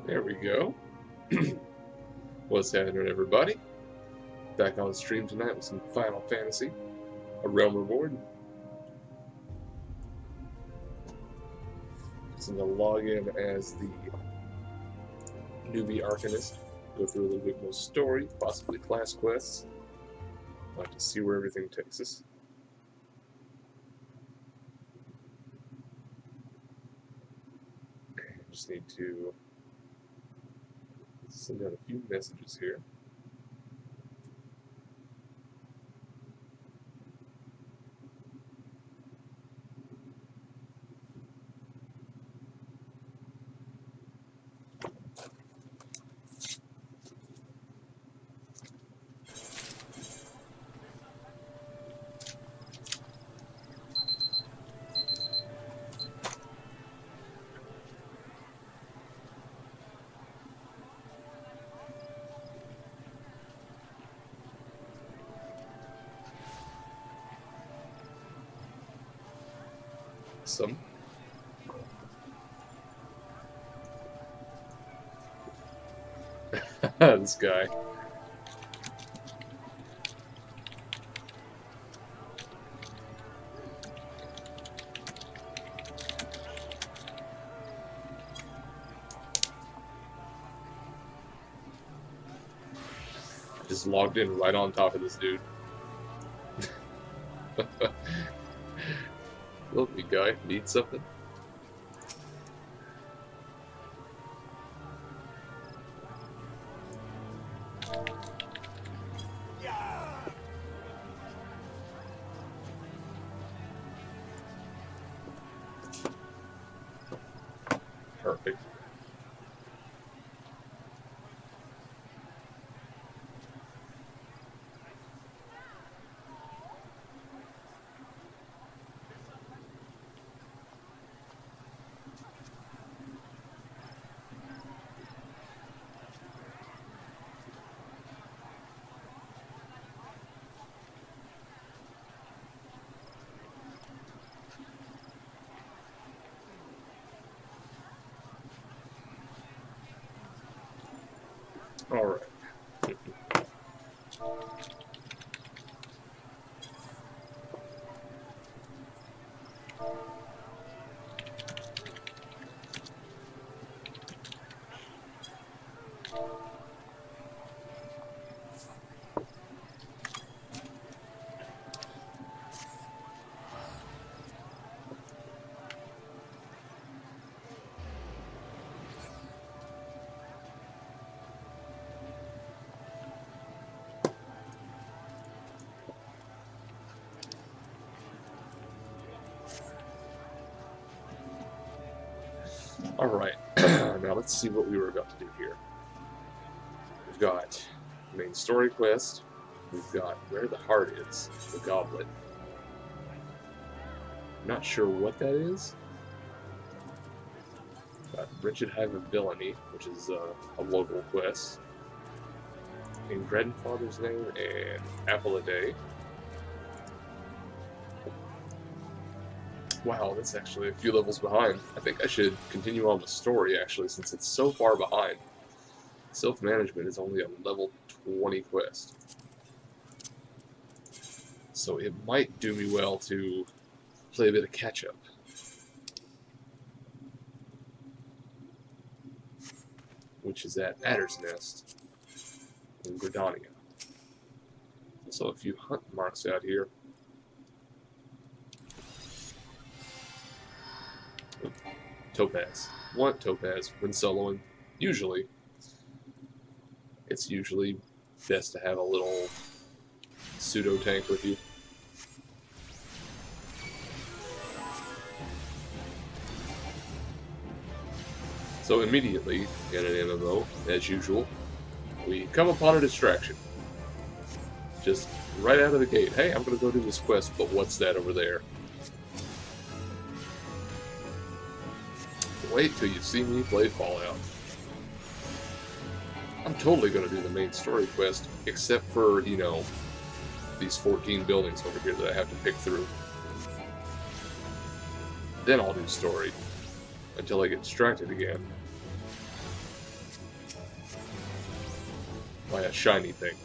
There we go. What's happening, everybody? Back on stream tonight with some Final Fantasy, a Realm Reborn. Just going to log in as the newbie Arcanist, go through a little bit more story, possibly class quests. We'll have to see where everything takes us. Just need to send out a few messages here. Some. This guy. Just logged in right on top of this dude. Look, you guy, need something? Perfect. All right. Alright, now let's see what we were about to do here. We've got the main story quest, we've got where the heart is, the goblet. I'm not sure what that is. Got Wretched Hive of Villainy, which is a local quest. In Grandfather's Name and Apple a Day. Wow, that's actually a few levels behind. I think I should continue on the story, actually, since it's so far behind. Self-management is only a level 20 quest. So it might do me well to play a bit of catch-up. Which is at Adder's Nest in Gridania. Also a few hunt marks out here. Topaz. Want Topaz when soloing. Usually. It's usually best to have a little pseudo tank with you. So immediately, in an MMO, as usual, we come upon a distraction. Just right out of the gate. Hey, I'm gonna go do this quest, but what's that over there? Wait till you see me play Fallout. I'm totally going to do the main story quest, except for, you know, these 14 buildings over here that I have to pick through. Then I'll do story, until I get distracted again. by a shiny thing.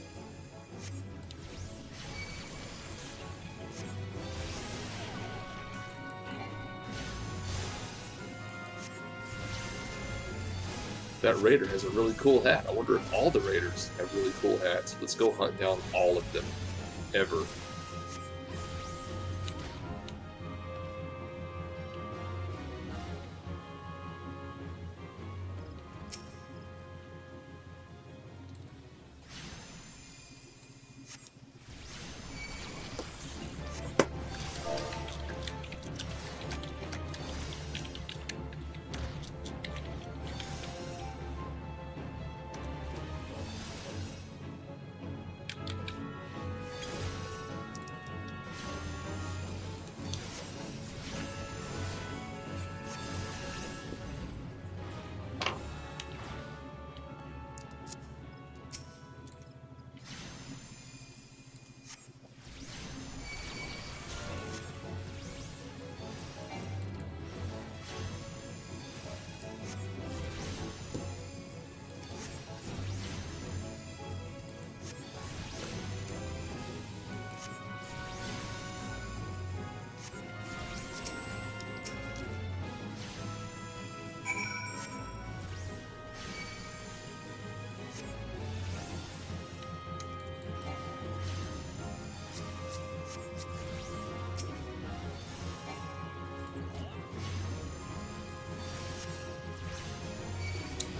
That raider has a really cool hat. I wonder if all the raiders have really cool hats. Let's go hunt down all of them. Ever.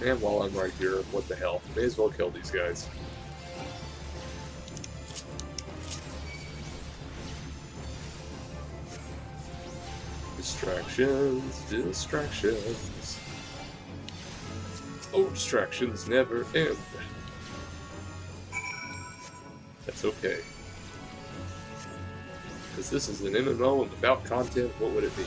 And while I'm right here, what the hell? May as well kill these guys. Distractions, distractions. Oh, distractions never end. That's okay. Because this is an MMO and without content, what would it be?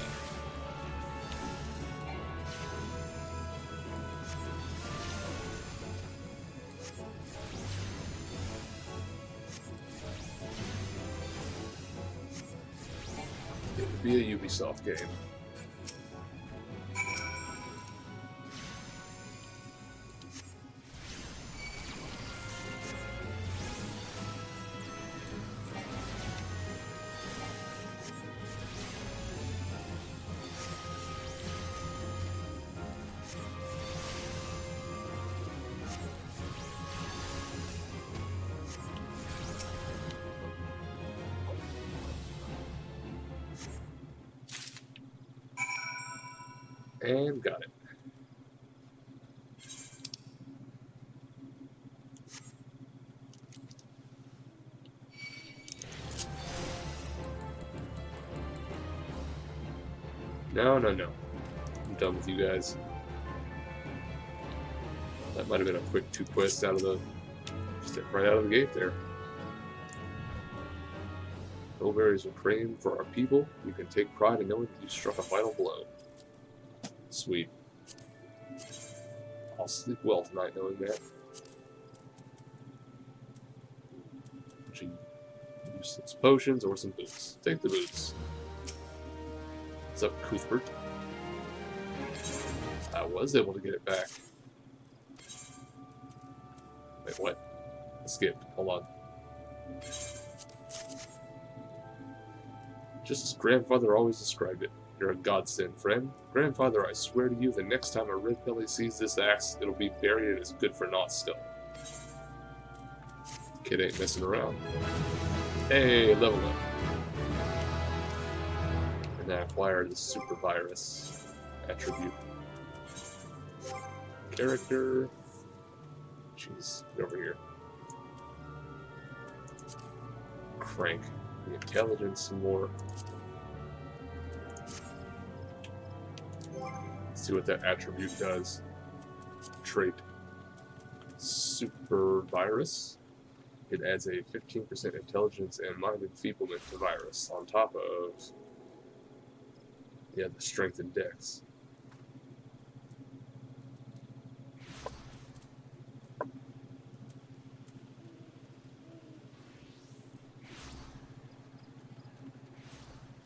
Be a Ubisoft game. And got it. No, no, no. I'm done with you guys. That might have been a quick 2 quests out of the... Step right out of the gate there. Bilberries are praying for our people. You can take pride in knowing that you struck a vital blow. Sweet. I'll sleep well tonight knowing that. Gee, useless potions or some boots. Take the boots. What's up, Cuthbert? I was able to get it back. Wait, what? I skipped. Hold on. Just as grandfather always described it. You're a godsend, friend. Grandfather, I swear to you, the next time a red belly sees this axe, it'll be buried and it's good for naught still. Kid ain't messing around. Hey, level up. And I acquired the super virus attribute. Character. Jeez, get over here. Crank the intelligence some more. See what that attribute does. Trait. Super virus. It adds a 15% intelligence and mind enfeeblement to virus on top of the strength and dex.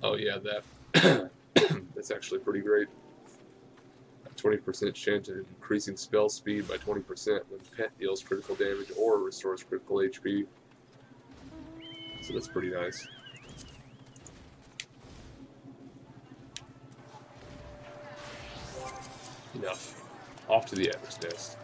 Oh yeah, that that's actually pretty great. 20% chance of increasing spell speed by 20% when pet deals critical damage or restores critical HP. So that's pretty nice. Enough. Off to the Adder's Nest.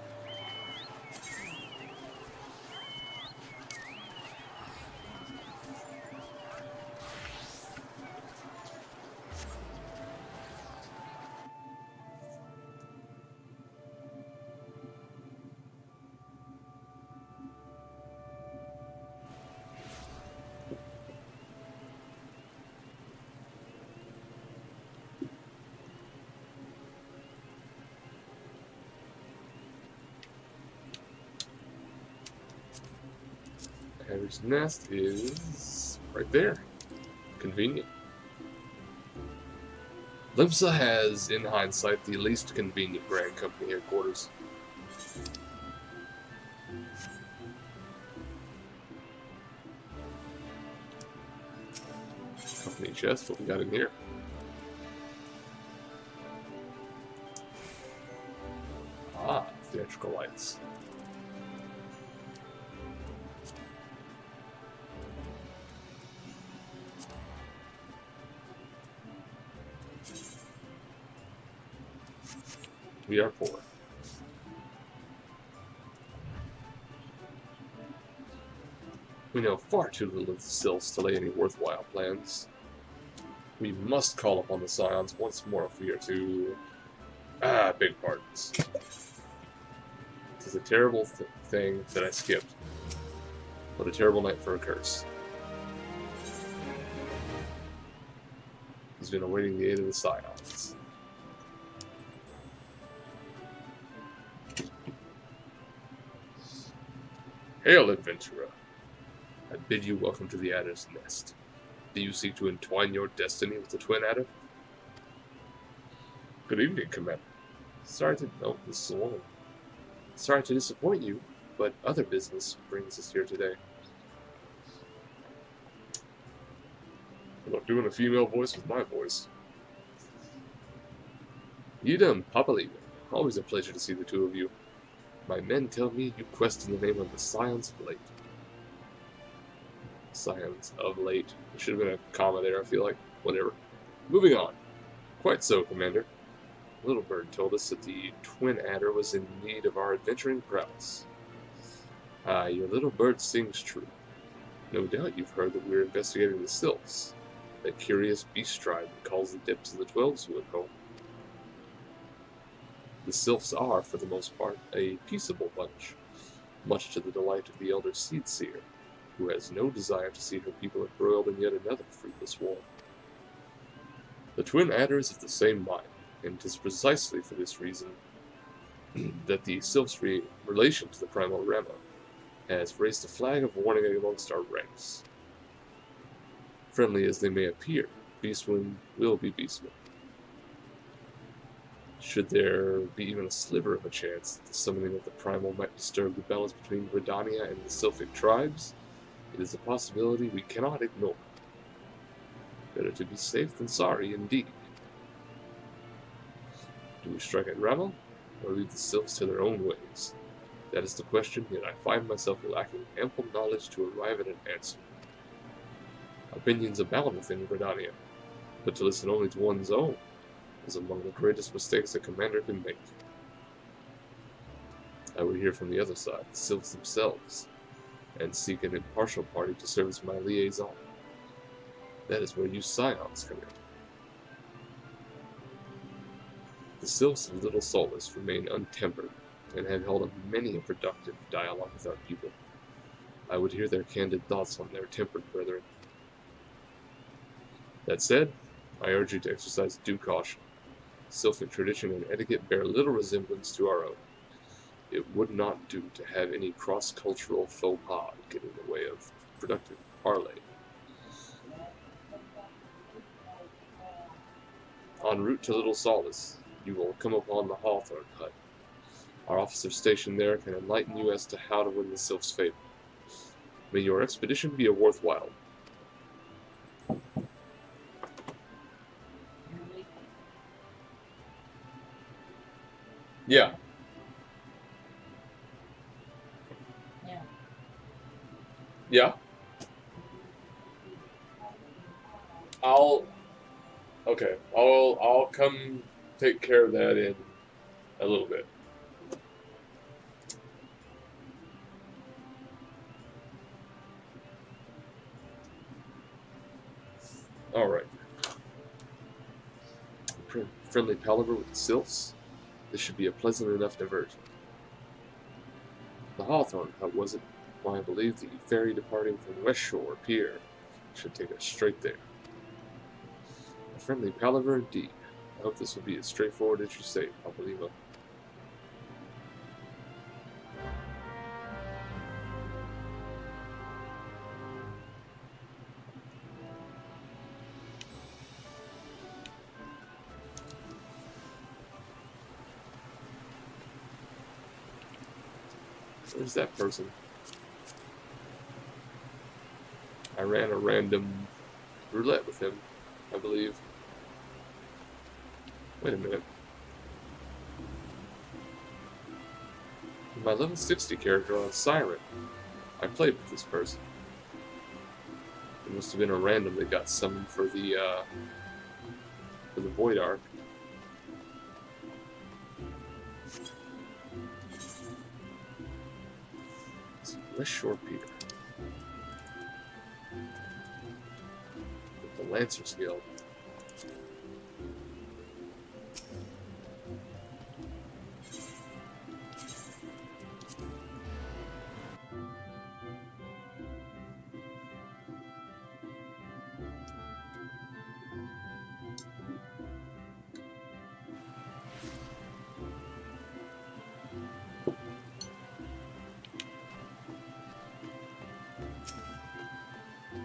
Adder's Nest is right there. Convenient. Limsa has, in hindsight, the least convenient Grand Company headquarters. Company chest, what we got in here? Ah, theatrical lights. We are poor. We know far too little of the Sylphs to lay any worthwhile plans. We must call upon the Scions once more if we are to... beg pardons. This is a terrible thing that I skipped. What a terrible night for a curse. He's been awaiting the aid of the Scions. Hail, adventurer. I bid you welcome to the Adder's Nest. Do you seek to entwine your destiny with the Twin Adder? Good evening, Commander. Sorry to... Oh, this is a woman. Sorry to disappoint you, but other business brings us here today. Look, doing a female voice with my voice. Yidam, Papaliga. Always a pleasure to see the two of you. My men tell me you quest in the name of the Scions of Late. Scions of Late. There should have been a comma there, I feel like. Whatever. Moving on. Quite so, Commander. Little Bird told us that the Twin Adder was in need of our adventuring prowess. Ah, your Little Bird sings true. No doubt you've heard that we're investigating the Sylphs, that curious beast tribe that calls the depths of the Twelveswood home. The Sylphs are, for the most part, a peaceable bunch, much to the delight of the elder Seedseer, who has no desire to see her people embroiled in yet another fruitless war. The Twin Adder is of the same mind, and it is precisely for this reason that the Sylphs' relation to the Primal Rama has raised a flag of warning amongst our ranks. Friendly as they may appear, Beastmen will be Beastmen. Should there be even a sliver of a chance that the summoning of the Primal might disturb the balance between Redania and the Sylphic tribes, it is a possibility we cannot ignore. Better to be safe than sorry, indeed. Do we strike at Rama, or leave the Sylphs to their own ways? That is the question, yet I find myself lacking ample knowledge to arrive at an answer. Opinions abound within Redania, but to listen only to one's own is among the greatest mistakes a commander can make. I would hear from the other side, the Sylphs themselves, and seek an impartial party to serve as my liaison. That is where you Scions come in. The Sylphs of Little Solace remain untempered, and have held many a productive dialogue with our people. I would hear their candid thoughts on their tempered brethren. That said, I urge you to exercise due caution. Sylphic tradition and etiquette bear little resemblance to our own. It would not do to have any cross-cultural faux pas get in the way of productive parley. En route to Little Solace, you will come upon the Hawthorne Hut. Our officer stationed there can enlighten you as to how to win the Sylph's favor. May your expedition be a worthwhile. Yeah. Yeah. Yeah. I'll come take care of that in a little bit. All right. Friendly palaver with the sylphs. This should be a pleasant enough diversion. The Hawthorne hut was it? Why, I believe the ferry departing from West Shore Pier should take us straight there. A friendly palaver indeed. I hope this will be as straightforward as you say, Papalima. Where's that person? I ran a random roulette with him, I believe. Wait a minute. My level 60 character on Siren. I played with this person. It must have been a random that got summoned for the Void Arc. West Shore Pier. With the Lancers Guild.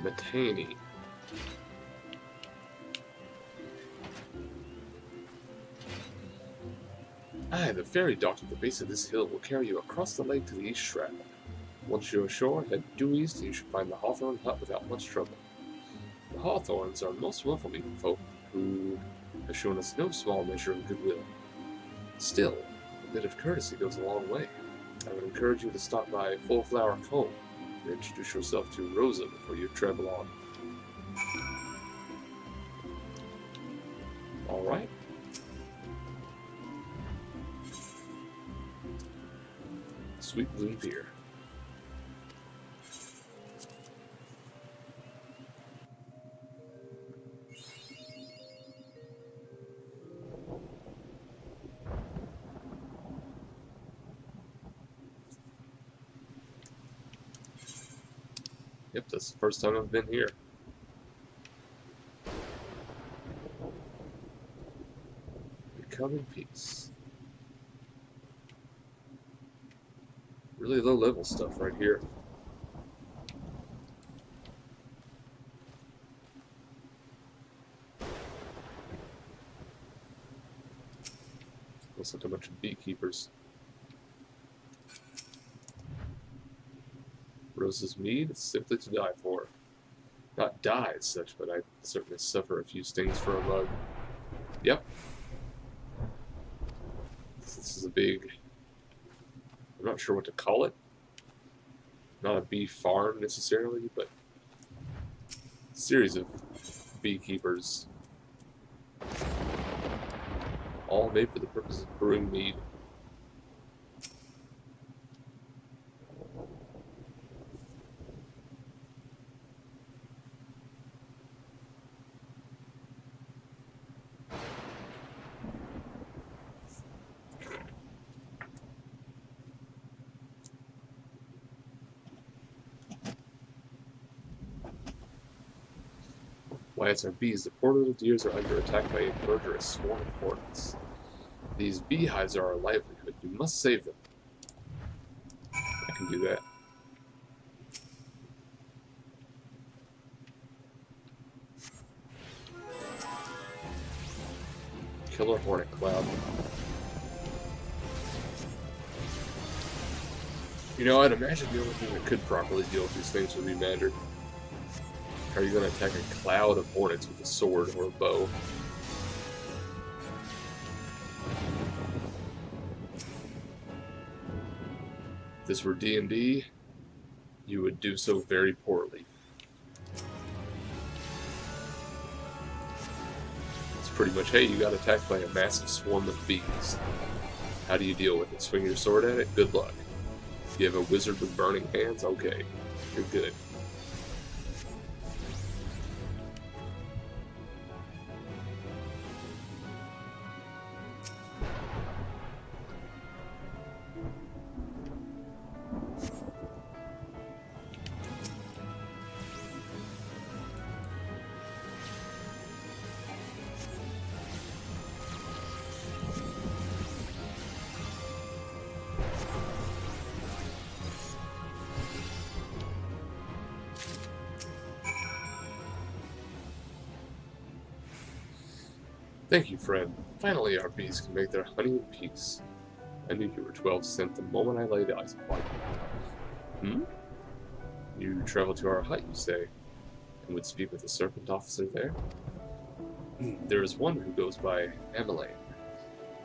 Matani. Aye, the ferry docked at the base of this hill will carry you across the lake to the East Shroud. Once you're ashore, head due east and you should find the Hawthorne hut without much trouble. The Hawthorns are most welcoming folk who have shown us no small measure of goodwill. Still, a bit of courtesy goes a long way. I would encourage you to stop by Full Flower Cove and introduce yourself to Rosa before you travel on. Alright. Sweet Bloom Pier. Yep, that's the first time I've been here. Become in peace. Really low level stuff right here. Looks like a bunch of beekeepers. Rose's mead is simply to die for. Not die as such, but I certainly suffer a few stings for a mug. Yep. This is a big... I'm not sure what to call it. Not a bee farm necessarily, but a series of beekeepers. All made for the purpose of brewing mead. Why, it's our bees. The poor little deers are under attack by a murderous swarm of hornets. These beehives are our livelihood. We must save them. I can do that. Killer hornet cloud. You know, I'd imagine the only thing that could properly deal with these things would be magic. How are you going to attack a cloud of hornets with a sword or a bow? this were D&D, you would do so very poorly. It's pretty much, hey, you got attacked by a massive swarm of bees. How do you deal with it? Swing your sword at it? Good luck. You have a wizard with burning hands? Okay, you're good. Thank you, friend. Finally, our bees can make their honey in peace. I knew you were 12 cent the moment I laid eyes upon you. You travel to our hut, you say, and would speak with the serpent officer there? There is one who goes by Emmeline.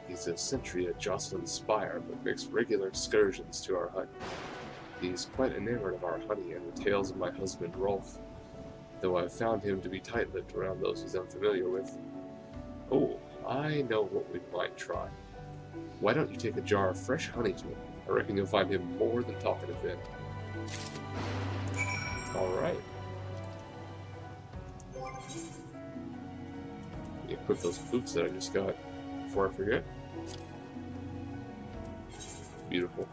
He's a sentry at Jocelyn's Spire, but makes regular excursions to our hut. He's quite enamored of our honey and the tales of my husband, Rolf, though I've found him to be tight-lipped around those he's unfamiliar with. Oh, I know what we might try. Why don't you take a jar of fresh honey to him? I reckon you'll find him more than talkative then. Alright. Equip those boots that I just got before I forget. Beautiful.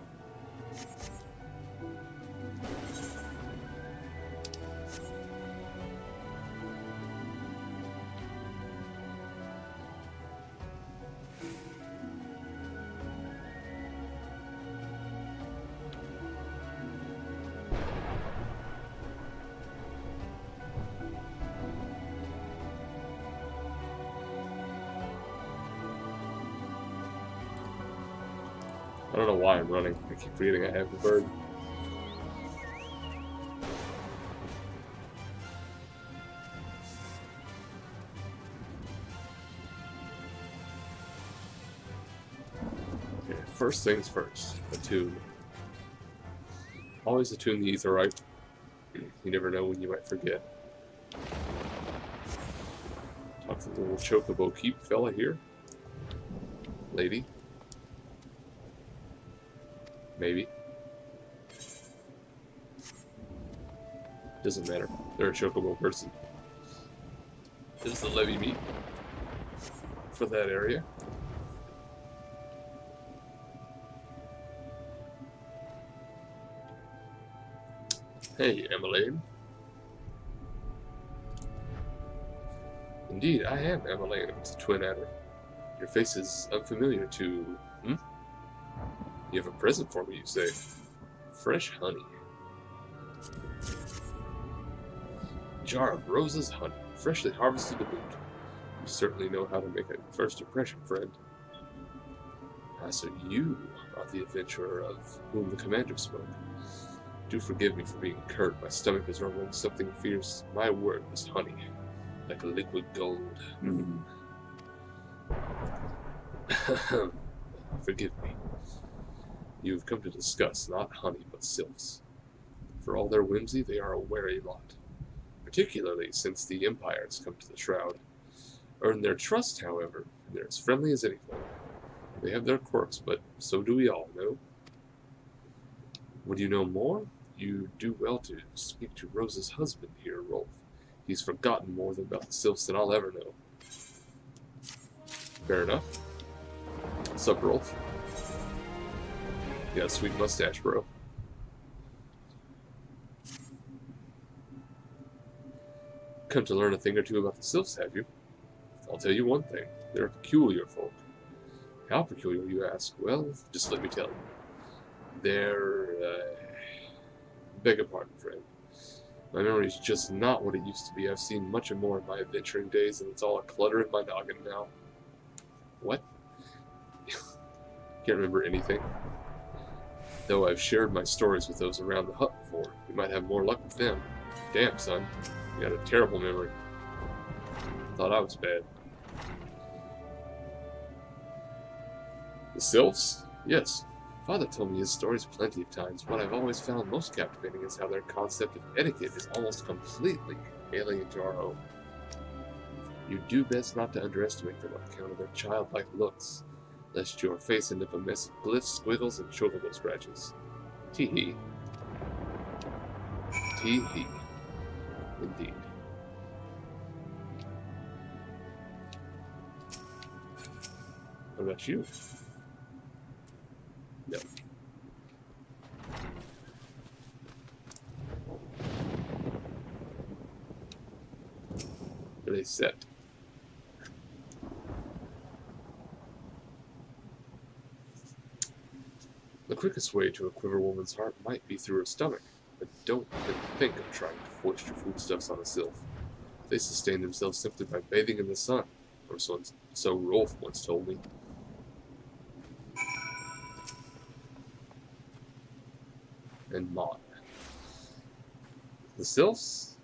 I don't know why I'm running. I keep forgetting I have the bird. Okay, first things first. Attune. Always attune the etherite. You never know when you might forget. Talk to the little chocobo keep fella here. Lady. Maybe. Doesn't matter. They're a chocobo person. This is the levy meat for that area. Hey, Emmeline. Indeed, I am Emmeline. It's a twin adder. Your face is unfamiliar to... You have a present for me, you say. Fresh honey. Jar of Rose's honey, freshly harvested to boot. You certainly know how to make a first impression, friend. So you are the adventurer of whom the commander spoke. Do forgive me for being curt. My stomach is rumbling something fierce. My word was honey, like a liquid gold. Forgive me. You've come to discuss not honey, but sylphs. For all their whimsy, they are a wary lot, particularly since the Empire has come to the Shroud. Earn their trust, however, and they're as friendly as anything. They have their quirks, but so do we all, no? Would you know more? You do well to speak to Rose's husband here, Rolf. He's forgotten more about the sylphs than I'll ever know. Fair enough. Sup, Rolf? You got a sweet mustache, bro. Come to learn a thing or two about the sylphs, have you? I'll tell you one thing. They're a peculiar folk. How peculiar, you ask? Well, just let me tell you. They're, beg your pardon, friend. My memory's just not what it used to be. I've seen much and more in my adventuring days, and it's all a clutter in my noggin now. What? Can't remember anything. Though I've shared my stories with those around the hut before. You might have more luck with them. Damn, son. You got a terrible memory. Thought I was bad. The sylphs? Yes. Father told me his stories plenty of times. What I've always found most captivating is how their concept of etiquette is almost completely alien to our own. You do best not to underestimate them on account of their childlike looks, lest your face end up a mess of glyphs, squiggles, and chocobo scratches. Tee-hee. Tee-hee. Indeed. What about you? No. Are they set? The quickest way to a quiver woman's heart might be through her stomach, but don't even think of trying to foist your foodstuffs on a sylph. They sustain themselves simply by bathing in the sun, or so Rolf once told me. And Mon. The sylphs?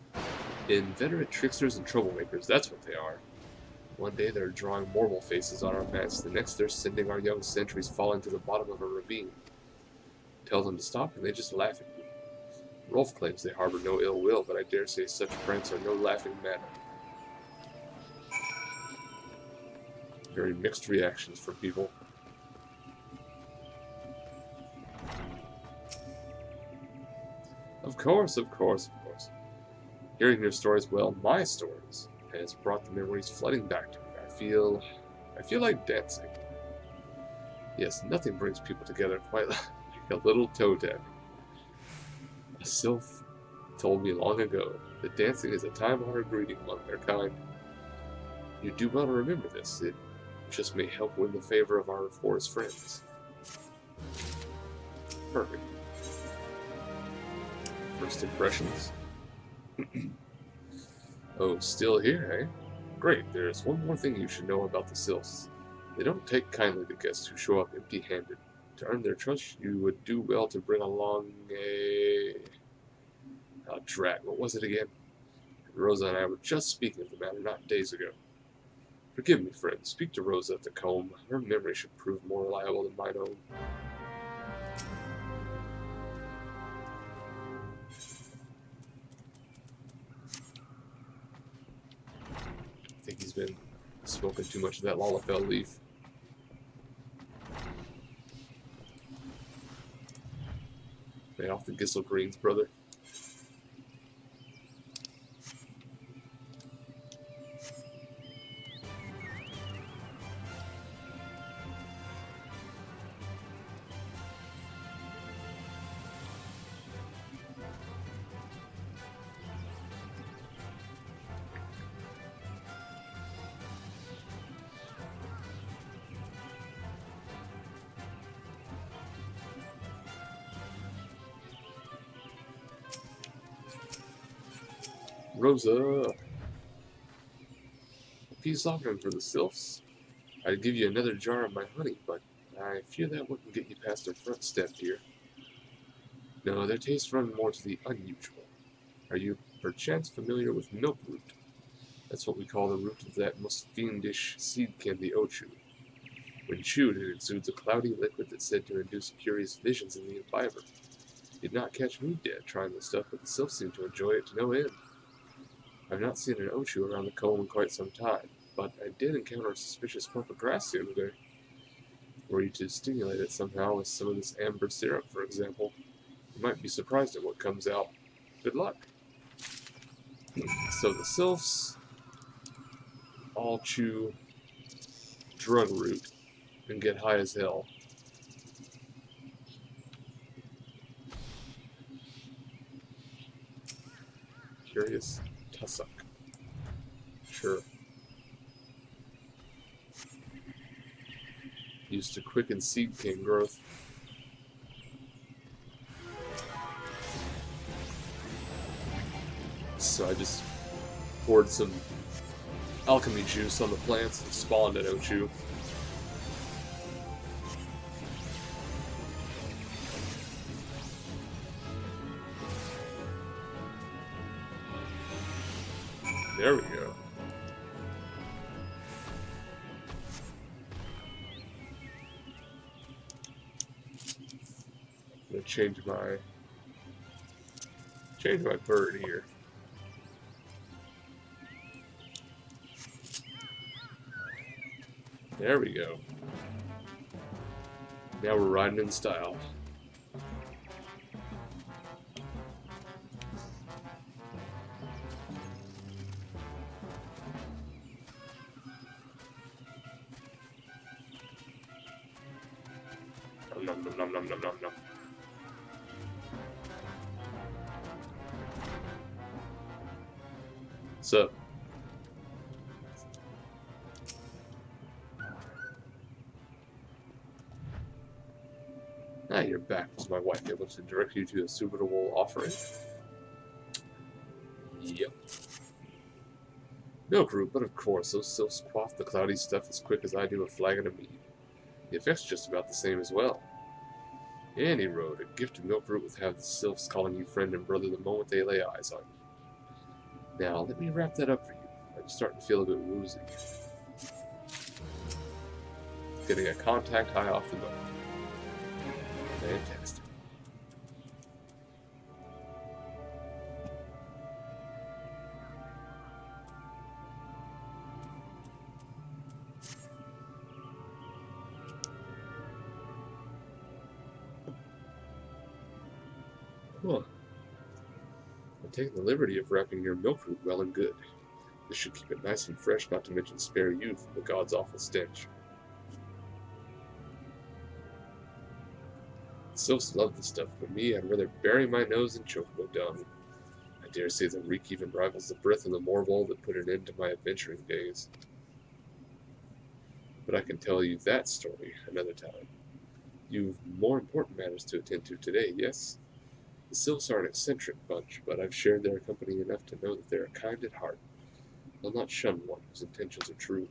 Inveterate tricksters and troublemakers, that's what they are. One day they're drawing marble faces on our mats, the next they're sending our young sentries falling to the bottom of a ravine. Tell them to stop and they just laugh at you. Rolf claims they harbor no ill will, but I dare say such pranks are no laughing matter. Very mixed reactions from people. Of course, of course, of course. Hearing your stories, well, my stories, has brought the memories flooding back to me. I feel like dancing. Yes, nothing brings people together quite like a little toe tapping. A sylph told me long ago that dancing is a time-honored greeting among their kind. You do well to remember this. It just may help win the favor of our forest friends. Perfect. First impressions. Oh, still here, eh? Great, there's one more thing you should know about the sylphs. They don't take kindly to guests who show up empty-handed. To earn their trust, you would do well to bring along a... Oh, drat, what was it again? Rosa and I were just speaking of the matter not days ago. Forgive me, friend. Speak to Rosa at the comb. Her memory should prove more reliable than mine own. I think he's been smoking too much of that Lalafell leaf. Lay off the Gissel greens, brother. Rosa! A peace offering for the sylphs. I'd give you another jar of my honey, but I fear that wouldn't get you past our front step here. No, their tastes run more to the unusual. Are you perchance familiar with milkroot? That's what we call the root of that most fiendish seed candy Ochu. When chewed, it exudes a cloudy liquid that's said to induce curious visions in the imbiber. You'd not catch me dead trying the stuff, but the sylphs seem to enjoy it to no end. I've not seen an Ochu around the comb in quite some time, but I did encounter a suspicious clump of grass the other day. Were you to stimulate it somehow with some of this amber syrup, for example, you might be surprised at what comes out. Good luck. So the sylphs all chew drug root and get high as hell. Curious tussock. Sure. Used to quicken seed cane growth. So I just poured some alchemy juice on the plants and spawned an Ochu. There we go. change my bird here. There we go. Now we're riding in style. Nom nom nom nom nom nom nom. So, you're back. Was my wife able to direct you to a suitable offering? Yep. Milk root, but of course, those sylphs quaff the cloudy stuff as quick as I do a flagon of mead. The effect's just about the same as well. Any road, a gift of milk root would have the sylphs calling you friend and brother the moment they lay eyes on you. Now, let me wrap that up for you. I'm starting to feel a bit woozy. Getting a contact high off the boat. Fantastic. Huh. I'm taking the liberty of wrapping your milk root well and good. This should keep it nice and fresh, not to mention spare you from the god's awful stench. The sylphs love the stuff, but me, I'd rather bury my nose in chocobo dung. I dare say the reek even rivals the breath of the morbol that put an end to my adventuring days. But I can tell you that story another time. You've more important matters to attend to today, yes? The sylphs are an eccentric bunch, but I've shared their company enough to know that they are kind at heart. They'll not shun one whose intentions are true.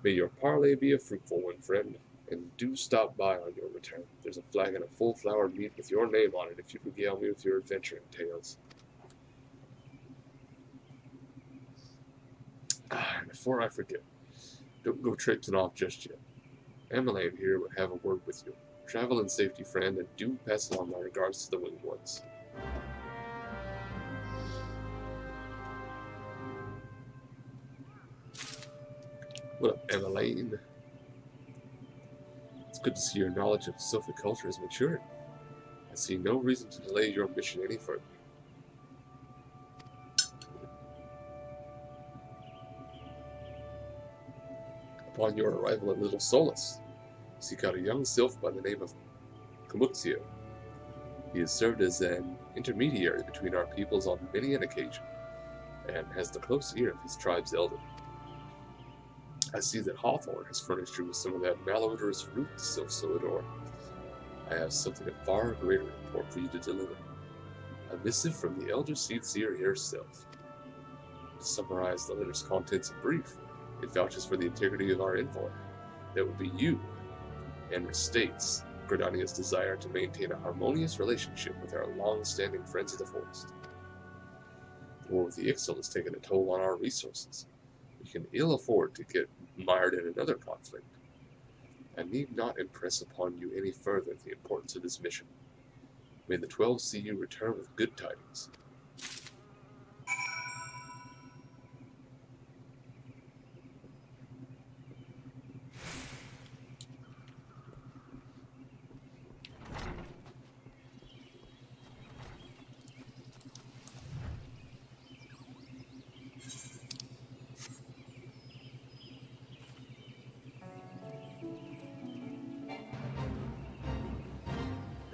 May your parley be a fruitful one, friend, and do stop by on your return. There's a flagon of full-flowered mead with your name on it if you regale me with your adventuring tales. And before I forget, don't go traipsing off just yet. Emmeline here would have a word with you. Travel in safety, friend, and do pass along my regards to the winged ones. What up, Emmeline? It's good to see your knowledge of sylphic culture is maturing. I see no reason to delay your mission any further. Upon your arrival at Little Solace, seek out a young sylph by the name of Kamuxio. He has served as an intermediary between our peoples on many an occasion, and has the close ear of his tribe's elder. I see that Hawthorne has furnished you with some of that malodorous root the sylphs so adore. I have something of far greater import for you to deliver. A missive from the elder seed seer herself. To summarize the letter's contents in brief, it vouches for the integrity of our envoy. That would be you, and restates Gridania's desire to maintain a harmonious relationship with our long-standing friends of the forest. The war with the Ixal has taken a toll on our resources. We can ill afford to get mired in another conflict. I need not impress upon you any further the importance of this mission. May the 12 see you return with good tidings.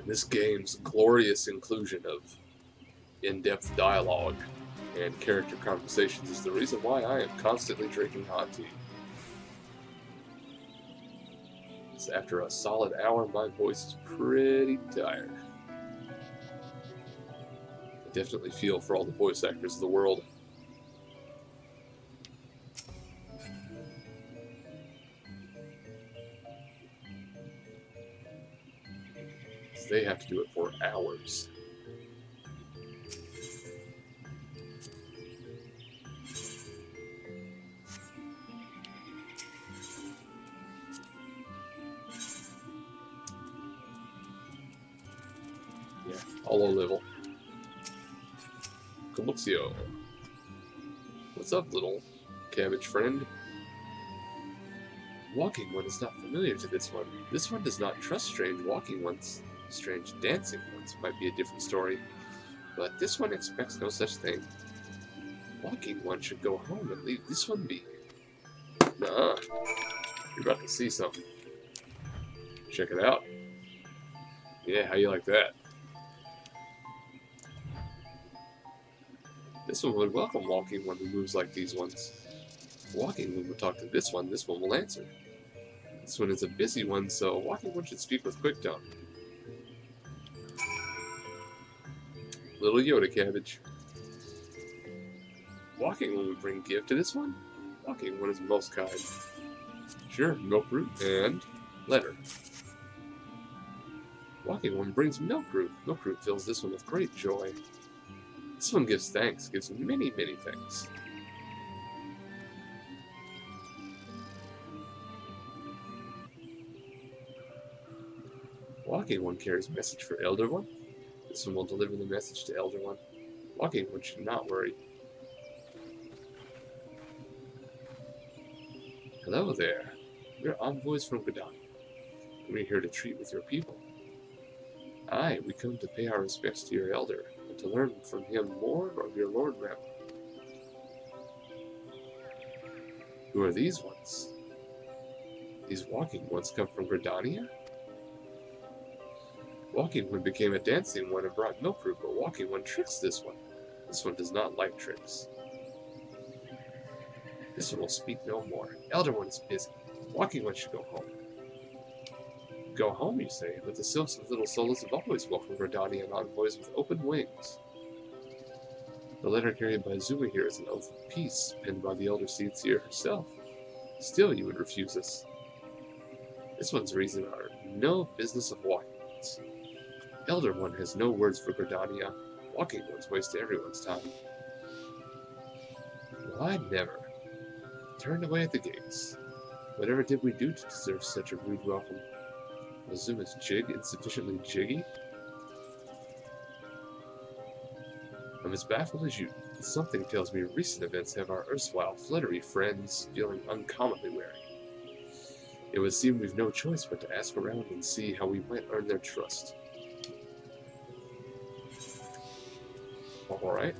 This game's glorious inclusion of in-depth dialogue and character conversations is the reason why I am constantly drinking hot tea. So after a solid hour, my voice is pretty tired. I definitely feel for all the voice actors of the world. They have to do it for hours. Hollow level. Comuxio. What's up, little cabbage friend? Walking one is not familiar to this one. This one does not trust strange walking ones. Strange dancing ones might be a different story, but this one expects no such thing. Walking one should go home and leave this one be. Nuh-uh. You're about to see something. Check it out. Yeah, how you like that? This one would welcome walking one who moves like these ones. If walking one would talk to this one will answer. This one is a busy one, so walking one should speak with quick tongue. Little Yoda cabbage. Walking one would bring gift to this one. Walking one is most kind. Sure, milk root and letter. Walking one brings milk root. Milk root fills this one with great joy. This one gives thanks, gives many, many thanks. Walking one carries message for Elder One. This one will deliver the message to Elder One. Walking one should not worry. Hello there. We're envoys from Gridania. We're here to treat with your people. Aye, we come to pay our respects to your elder, and to learn from him more of your Lord Rebel. Who are these ones? These walking ones come from Gridania? Walking one became a dancing one and brought milk root, but walking one tricks this one. This one does not like tricks. This one will speak no more. Elder one is busy. Walking one should go home. Go home, you say, but the sylphs of Little Solas have always welcomed Gridanian envoys with open wings. The letter carried by Zuma here is an oath of peace, penned by the Elder Seer herself. Still you would refuse us. This one's reason are no business of walking ones. Elder one has no words for Gridania. Walking ones waste everyone's time. Well, I never. Turned away at the gates. Whatever did we do to deserve such a rude welcome? Was Zuma's jig insufficiently jiggy? I'm as baffled as you. Something tells me recent events have our erstwhile fluttery friends feeling uncommonly wary. It would seem we've no choice but to ask around and see how we might earn their trust. Alright.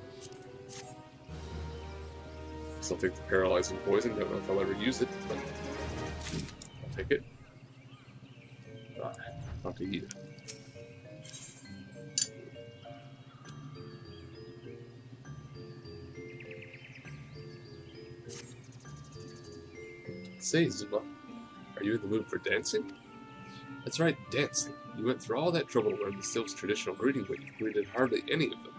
Still take the paralyzing poison, don't know if I'll ever use it, but I'll take it. Not to eat it. Say, Zuma, are you in the mood for dancing? That's right, dancing. You went through all that trouble to learn the Sylph's traditional greeting, but you've greeted hardly any of them.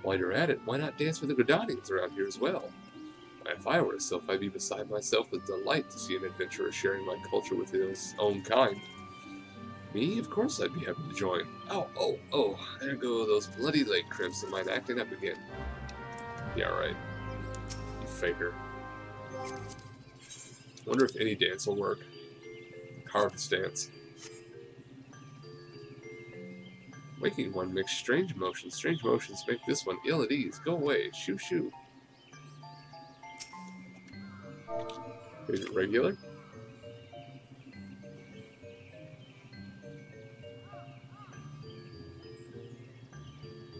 While you're at it, why not dance with the Gridanians around here as well? If I were a Sylph, I'd be beside myself with delight to see an adventurer sharing my culture with his own kind. Me? Of course I'd be happy to join. Oh, there go those bloody leg crimps of mine acting up again. Yeah, right. You faker. Wonder if any dance will work. Carved dance. Waking one makes strange motions. Strange motions make this one ill at ease. Go away. Shoo shoo. Is it regular?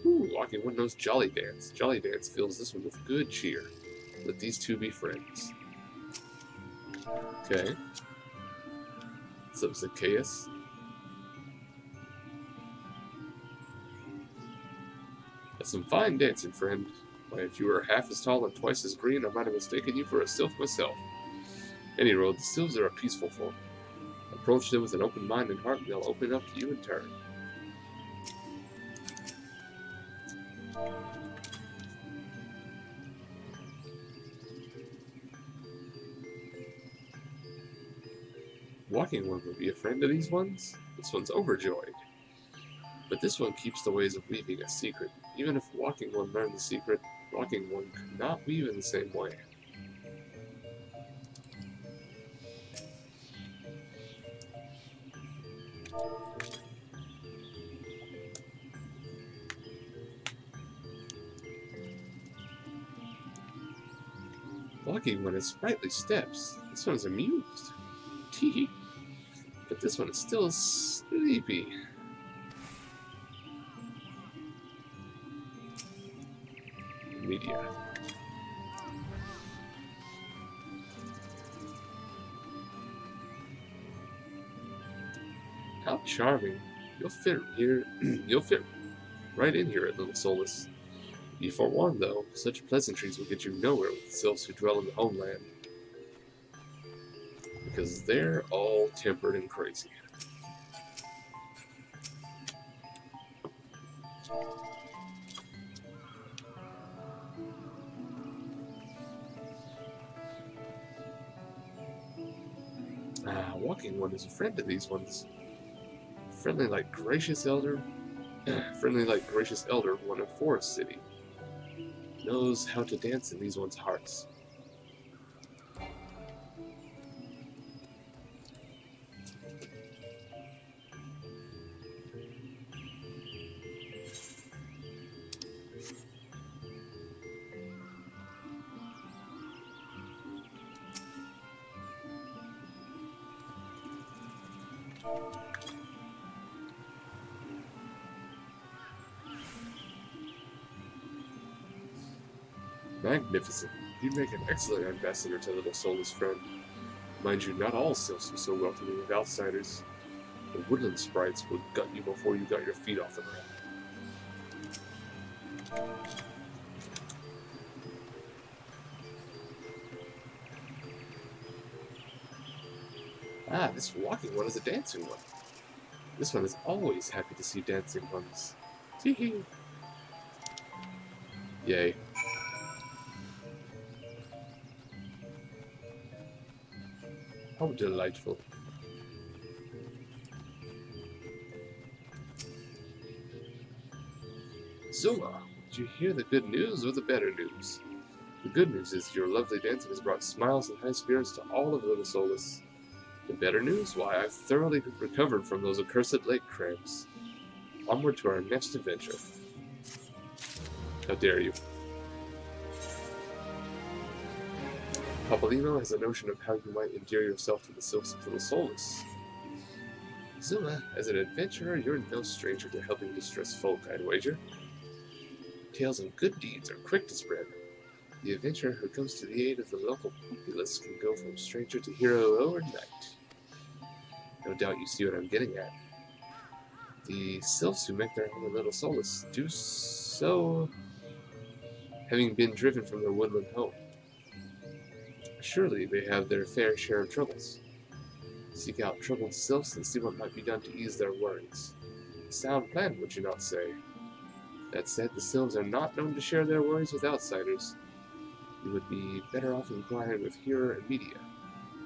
Ooh, walking one knows Jolly Dance. Jolly Dance fills this one with good cheer. Let these two be friends. Okay. What's up, Zacchaeus? That's some fine dancing, friend. Why, if you were half as tall and twice as green, I might have mistaken you for a sylph myself. Any road, the sylphs are a peaceful folk. Approach them with an open mind and heart, and they'll open up to you in turn. Walking one would be a friend of these ones? This one's overjoyed. But this one keeps the ways of weaving a secret. Even if walking one learned the secret, walking one could not weave in the same way. Walking one has sprightly steps. This one is amused. Tee. But this one is still sleepy. Media. How charming. You'll fit here. You'll fit right in here at Little Solus. Be forewarned, though, such pleasantries will get you nowhere with the sylphs who dwell in the homeland. Because they're all tempered and crazy. Walking one is a friend to these ones. Friendly like gracious elder, one of Forest City. Knows how to dance in these ones' hearts. Magnificent. You'd make an excellent ambassador to Little Solus, friend. Mind you, not all sylphs are so welcoming of outsiders. The woodland sprites would gut you before you got your feet off the ground. This walking one is a dancing one. This one is always happy to see dancing ones. Tee-hee. Yay. How delightful. Zuma, did you hear the good news or the better news? The good news is your lovely dancing has brought smiles and high spirits to all of Little Solus. The better news? Why, I've thoroughly recovered from those accursed lake cramps. Onward to our next adventure. How dare you? Papolino has a notion of how you might endear yourself to the sylphs of Little Solus. Zuma, as an adventurer, you're no stranger to helping distressed folk, I'd wager. Tales and good deeds are quick to spread. The adventurer who comes to the aid of the local populace can go from stranger to hero overnight. No doubt you see what I'm getting at. The sylphs who make their home in Little Solus do so having been driven from their woodland home. Surely they have their fair share of troubles. Seek out troubled sylphs and see what might be done to ease their worries. A sound plan, would you not say? That said, the sylphs are not known to share their worries with outsiders. You would be better off inquiring with Hearer and Media.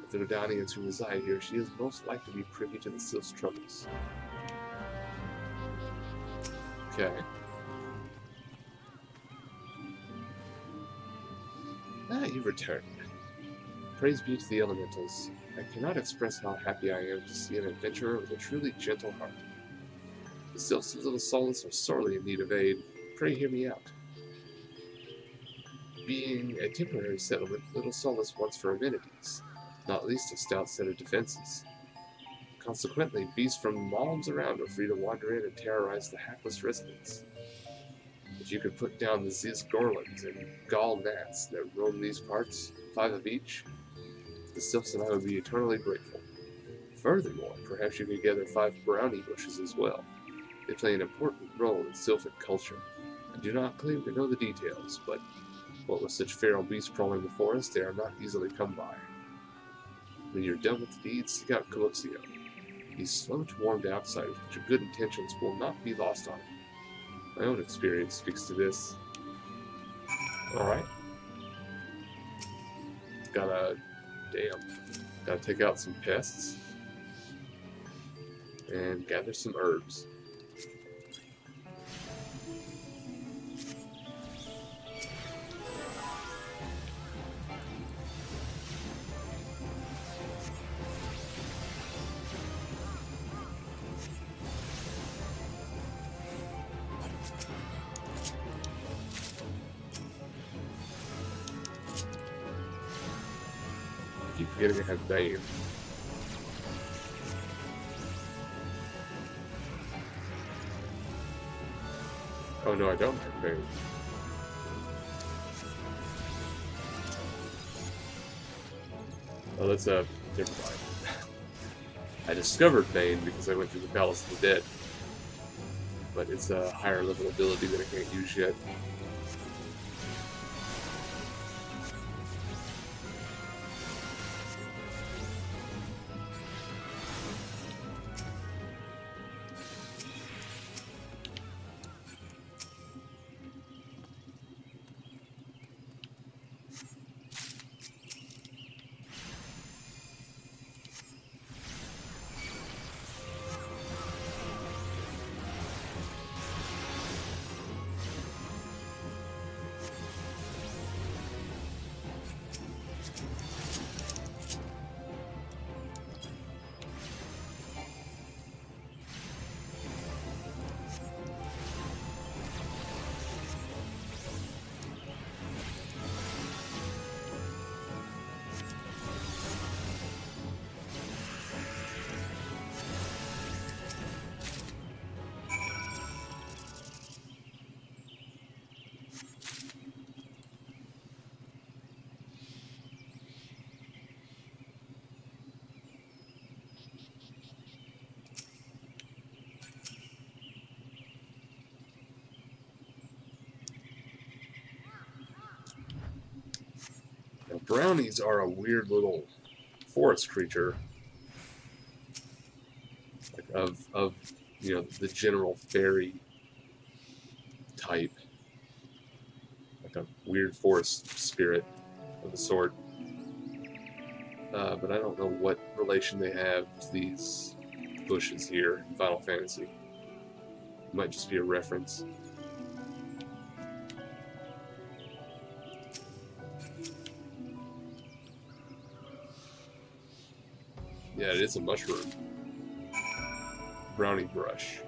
Of the Redanians who reside here, she is most likely to be privy to the sylphs' troubles. Okay. You've returned. Praise be to the elementals. I cannot express how happy I am to see an adventurer with a truly gentle heart. The sylphs of Little Solus are sorely in need of aid. Pray hear me out. Being a temporary settlement, Little Solus wants for amenities, not least a stout set of defenses. Consequently, beasts from malms around are free to wander in and terrorize the hapless residents. If you could put down the Ziz Gorlins and Gall Gnats that roam these parts, 5 of each, the sylphs and I would be eternally grateful. Furthermore, perhaps you could gather 5 brownie bushes as well. They play an important role in sylphic culture. I do not claim to know the details, but what with such feral beasts crawling the forest, they are not easily come by. When you're done with the deeds, seek out Calypsio. He's slow to warm to outsiders, but your good intentions will not be lost on him. My own experience speaks to this. Alright. Gotta take out some pests. And gather some herbs. keep forgetting I have Bane. Oh no, I don't have Bane. Oh, that's a... never mind. I discovered Bane because I went through the Palace of the Dead. But it's a higher level ability that I can't use yet. Now, brownies are a weird little forest creature. Like of you know, the general fairy type. Like a weird forest spirit of the sort. But I don't know what relation they have to these bushes here in Final Fantasy. It might just be a reference. Yeah, it is a mushroom. Brownie brush.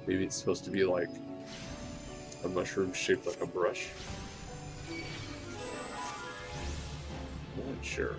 Maybe it's supposed to be like a mushroom shaped like a brush. I'm not sure.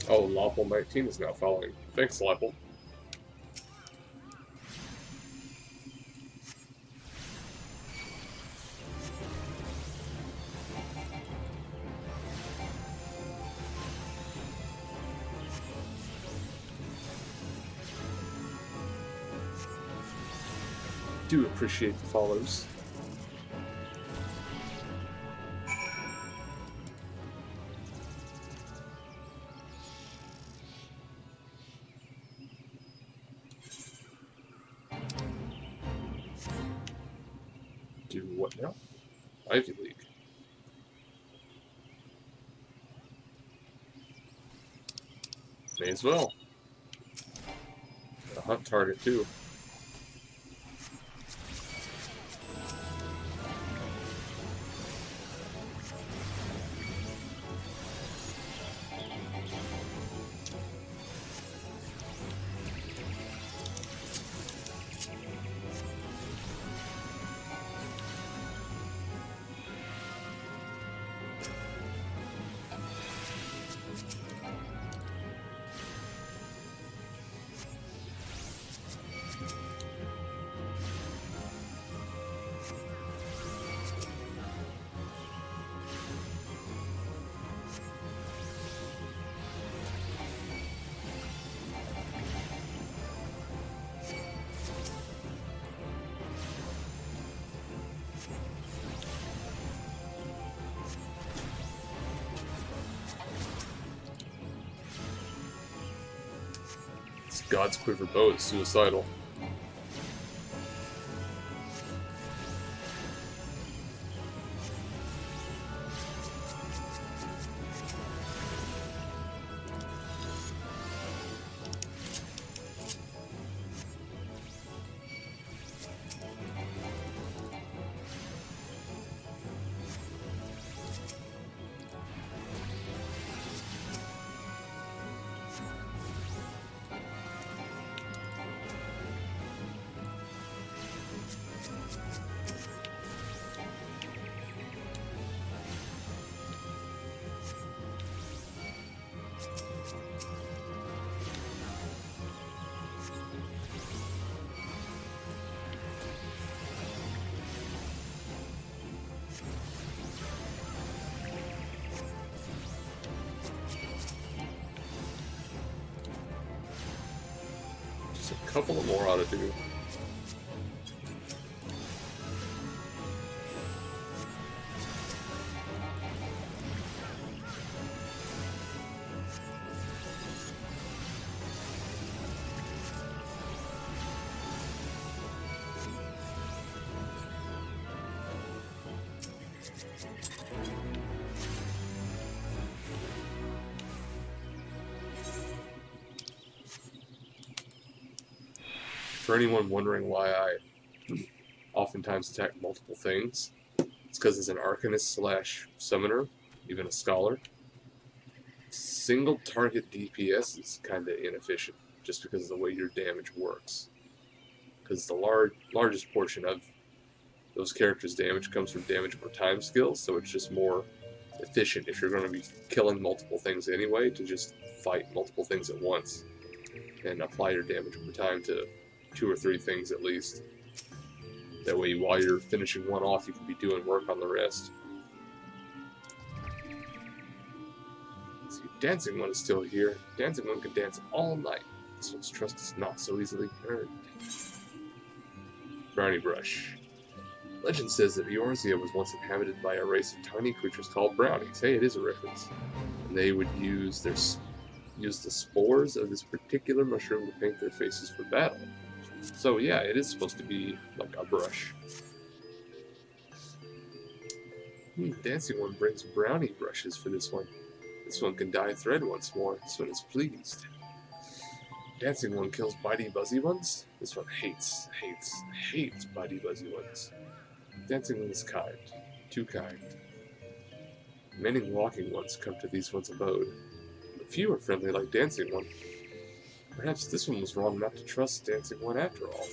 Oh, Lawful19 is now following. Thanks, Lawful. Do appreciate the follows. Do what now? Ivy League. May as well. A hunt target too. This God's Quiver bow is suicidal. Just a couple of more ought to do. For anyone wondering why I oftentimes attack multiple things, it's because as an Arcanist / Summoner, even a Scholar, single target DPS is kind of inefficient, just because of the way your damage works. Because the largest portion of those characters' damage comes from damage per time skills, so it's just more efficient if you're going to be killing multiple things anyway, to just fight multiple things at once and apply your damage per time to 2 or 3 things at least. That way, while you're finishing one off, you can be doing work on the rest. See, Dancing One is still here. Dancing One can dance all night. This one's trust is not so easily earned. Brownie Brush. Legend says that Eorzean was once inhabited by a race of tiny creatures called brownies. Hey, it is a reference. And they would use the spores of this particular mushroom to paint their faces for battle. So yeah, it is supposed to be like a brush. Dancing One brings brownie brushes for this one. This one can dye thread once more. This one is pleased. Dancing One kills bitey buzzy ones. This one hates bitey buzzy ones. Dancing One is kind. Too kind. Many walking ones come to these ones' abode. But few are friendly like Dancing One. Perhaps this one was wrong not to trust Dancing One after all.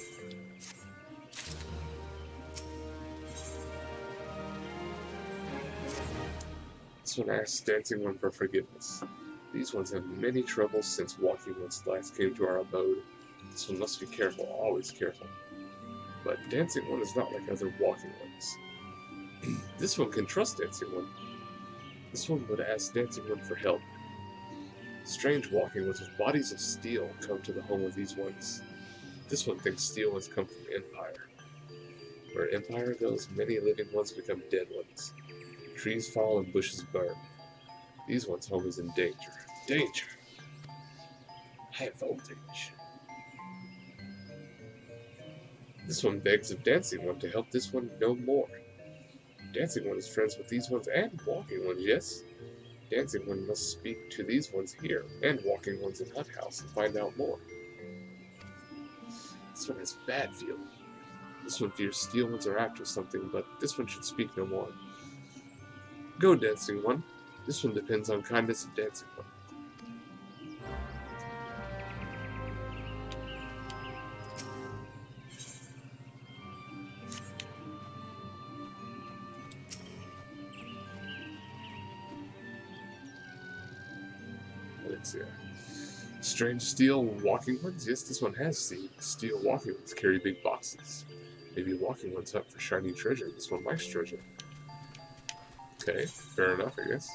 This one asks Dancing One for forgiveness. These ones have many troubles since Walking Ones last came to our abode. This one must be careful, always careful. But Dancing One is not like other Walking Ones. This one can trust Dancing One. This one would ask Dancing One for help. Strange Walking Ones with bodies of steel come to the home of these ones. This one thinks steel ones come from Empire. Where Empire goes, many living ones become dead ones. Trees fall and bushes burn. These ones' home is in danger. Danger! High voltage. This one begs of Dancing One to help this one no more. Dancing One is friends with these ones and Walking Ones, yes? Dancing One must speak to these ones here, and Walking Ones in Hut House, and find out more. This one has bad feeling. This one fears Steel Ones are after something, but this one should speak no more. Go, Dancing One. This one depends on kindness of Dancing One. Let's see. Strange steel walking ones? Yes, this one has steel walking ones. Carry big boxes. Maybe walking ones hunt for shiny treasure. This one likes treasure. Okay, fair enough, I guess.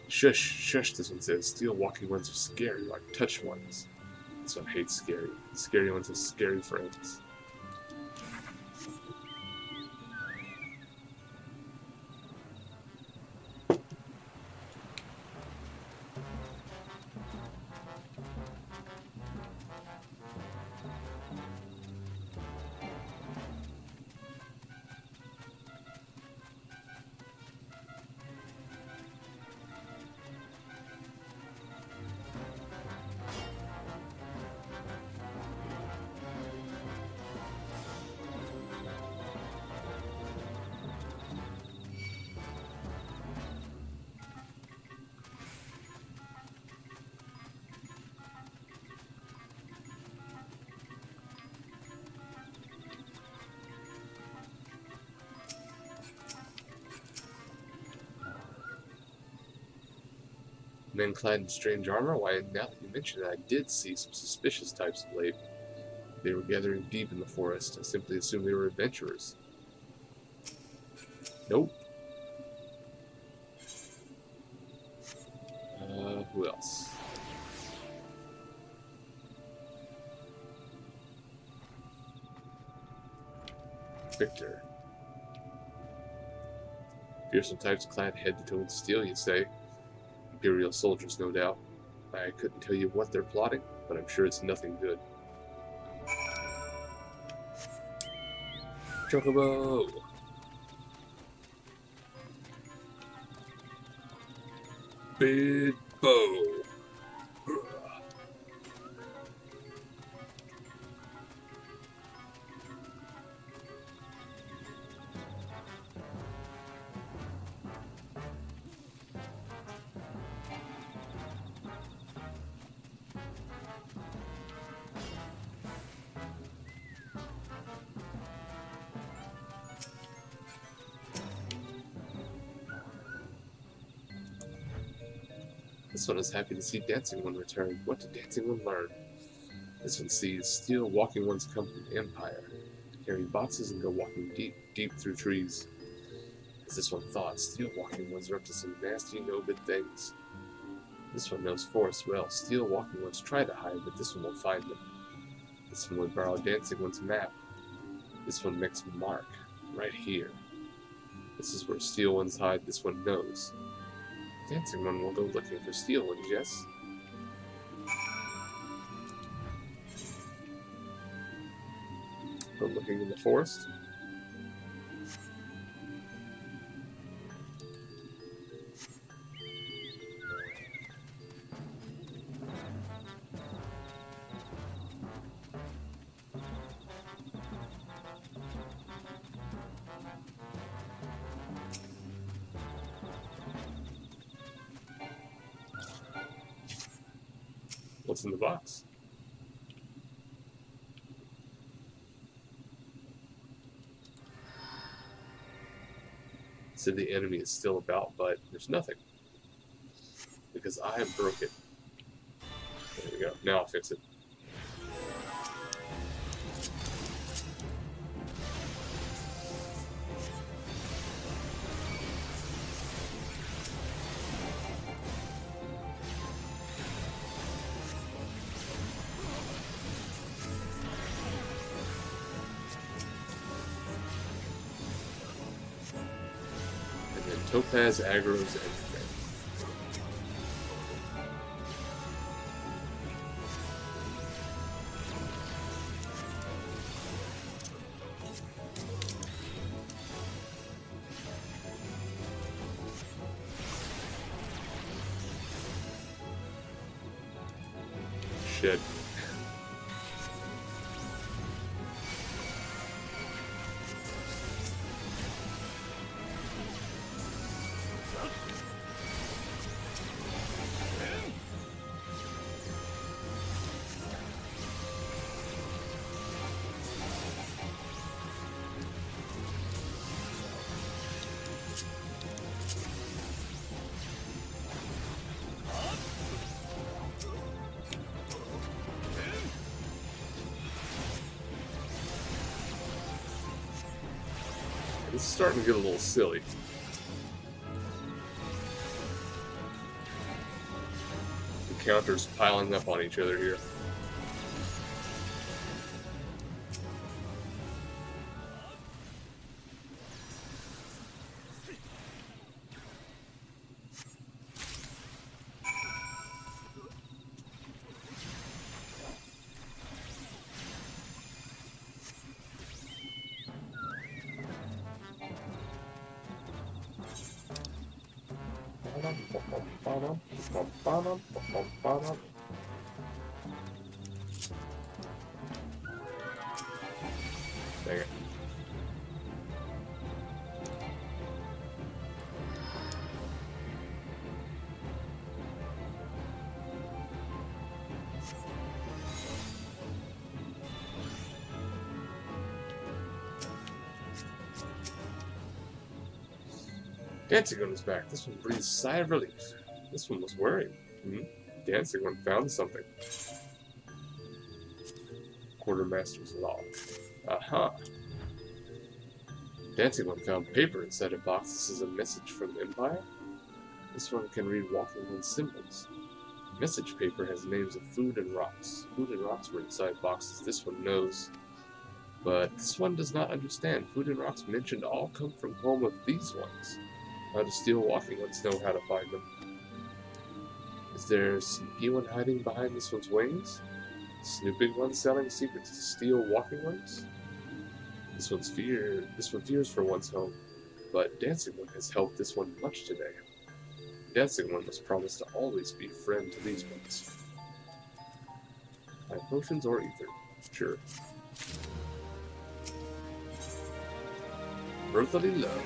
Shush, shush, this one says. Steel walking ones are scary, like touch ones. This one hates scary. Scary ones have scary friends. Men clad in strange armor? Why, now that you mention it, I did see some suspicious types of late. They were gathering deep in the forest. I simply assumed they were adventurers. Nope. Who else? Victor. Fearsome types clad head to toe in steel, you say? Imperial soldiers, no doubt. I couldn't tell you what they're plotting, but I'm sure it's nothing good. Chocobo! Big bow! This one is happy to see Dancing One return. What did Dancing One learn? This one sees steel walking ones come from the Empire, carry boxes and go walking deep through trees. As this one thought, steel walking ones are up to some nasty, no-good things. This one knows forest well. Steel walking ones try to hide, but this one will find them. This one would borrow Dancing One's map. This one makes a mark, right here. This is where steel ones hide, this one knows. Dancing One will go looking for steel ones, yes? Go looking in the forest? What's in the box? Said the enemy is still about, but there's nothing. Because I have broken. There we go. Now I'll fix it. Topaz aggro's everything. Shit. This is starting to get a little silly. The counters piling up on each other here. Dang it. Dancing one is back. This one breathes a sigh of relief. This one was worried. Dancing one found something. Quartermaster's log. Aha! Dancing one found paper inside a box. This is a message from the Empire. This one can read Walking One's symbols. Message paper has names of food and rocks. Food and rocks were inside boxes. This one knows. But this one does not understand. Food and rocks mentioned all come from home of these ones. How to steal Walking Ones know how to find them. Is there sneaky one hiding behind this one's wings? Snooping one selling secrets to steal Walking Ones? This one fears for one's home, but Dancing One has helped this one much today. Dancing One must promise to always be a friend to these ones. High potions or ether? Sure. Brotherly love.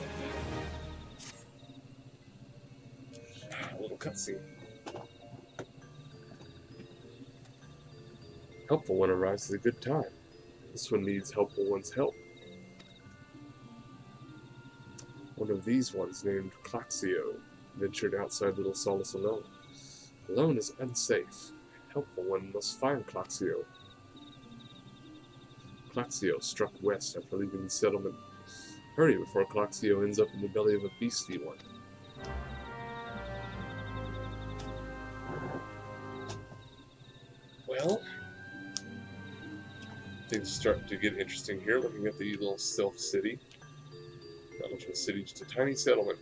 A little cutscene. Helpful one arrives at a good time. This one needs helpful one's help. One of these ones, named Claxio, ventured outside Little Solace alone. Alone is unsafe. Helpful one must find Claxio. Claxio struck west after leaving the settlement. Hurry before Claxio ends up in the belly of a beastly one. Well, things start to get interesting here, looking at the little stealth city. Not much of a city, just a tiny settlement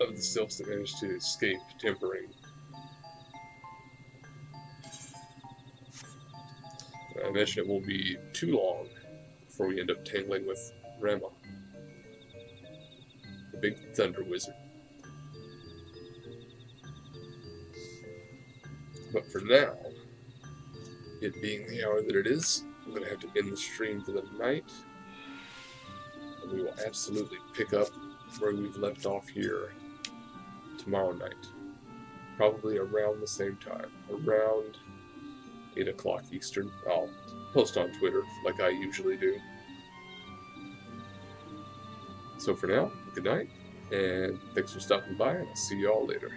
of the stealths that managed to escape tempering. I imagine it won't be too long before we end up tangling with Rama, the big thunder wizard. But for now, it being the hour that it is, I'm going to have to end the stream for the night. And we will absolutely pick up where we've left off here tomorrow night. Probably around the same time. Around 8 o'clock Eastern. I'll post on Twitter like I usually do. So for now, good night, and thanks for stopping by, and I'll see you all later.